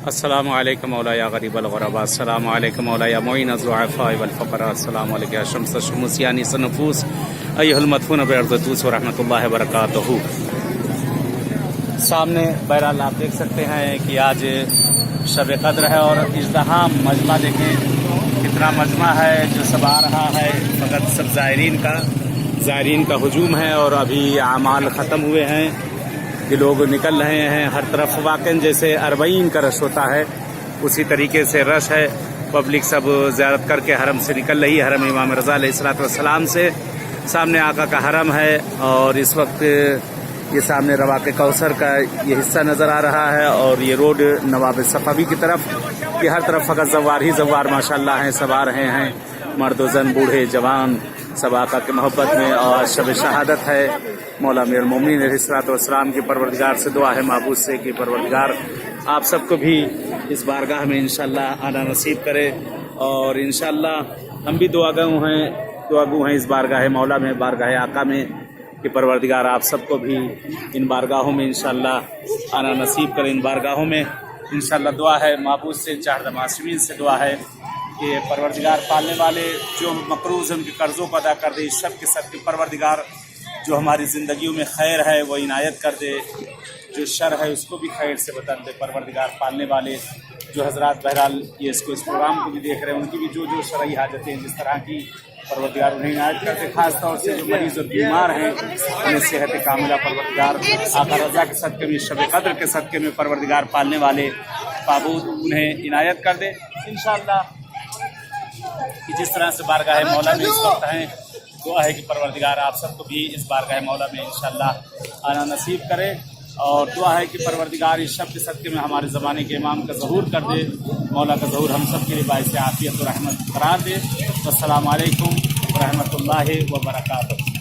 السلام علیکم مولا یا غریب الغرباء، السلام علیکم مولا یا معین الضعفاء والفقراء، السلام علیکم یا شمس الشموس یا انیس النفوس ایھا المدفون بارض طوس ورحمۃ اللہ وبرکاتہ۔ سامنے بہرحال آپ دیکھ سکتے ہیں کہ آج شب قدر ہے اور ازدحام مجمع دیکھیں کتنا مجمع ہے جو سب آ رہا ہے، فقط سب زائرین کا ہجوم ہے اور ابھی اعمال ختم ہوئے ہیں کہ لوگ نکل رہے ہیں ہر طرف، واقعاً جیسے اربعین کا رش ہوتا ہے اسی طریقے سے رش ہے، پبلک سب زیارت کر کے حرم سے نکل رہی ہے، حرم امام رضا علیہ الصلوۃ والسلام سے۔ سامنے آقا کا حرم ہے اور اس وقت یہ سامنے رواق کوثر کا یہ حصہ نظر آ رہا ہے اور یہ روڈ نواب صفوی کی طرف، یہ ہر طرف فقط زوار ہی زوار ماشاءاللہ ہیں، سب آ رہے ہیں، مرد و زن، بوڑھے جوان، سب آقا کے محبت میں۔ اور شب شہادت ہے، مولا امیر المومنین علیہ الصلوۃ والسلام کی پروردگار سے دعا ہے، معبود سے کہ پروردگار آپ سب کو بھی اس بارگاہ میں انشاءاللہ آنا نصیب کرے، اور انشاءاللہ ہم بھی دعا گو ہیں اس بارگاہ مولا میں، بارگاہ آقا میں، کہ پروردگار آپ سب کو بھی ان بارگاہوں میں انشاءاللہ آنا نصیب کرے۔ ان بارگاہوں میں انشاءاللہ دعا ہے، معبود سے، چاہر معصومین سے دعا ہے کہ پروردگار پالنے والے جو مقروض ہیں ان کے قرضوں کو ادا کر دے، اس سب کے سب کے پروردگار جو ہماری زندگیوں میں خیر ہے وہ عنایت کر دے، جو شر ہے اس کو بھی خیر سے بدل دے پروردگار پالنے والے۔ جو حضرات بہرحال اس پروگرام کو بھی دیکھ رہے ہیں ان کی بھی جو شرعی حاجتیں جس طرح کی پروردگار انہیں عنایت کرتے، خاص طور سے جو مریض اور بیمار ہیں انہیں صحت کاملہ پروردگار آقا رضا کے صدقے میں، شب قدر کے صدقے میں پروردگار پالنے والے معبود انہیں عنایت کر دے انشاءاللہ۔ کہ جس طرح سے بارگاہ مولا میں اس وقت ہیں، دعا ہے کہ پروردگار آپ سب کو بھی اس بارگاہ مولا میں انشاءاللہ آنا نصیب کرے، اور دعا ہے کہ پروردگار اس شب کے صدقے میں ہمارے زمانے کے امام کا ظہور کر دے، مولا کا ظہور ہم سب کے لیے باعث عافیت و رحمت قرار دے۔ السلام علیکم ورحمۃ اللہ وبرکاتہ۔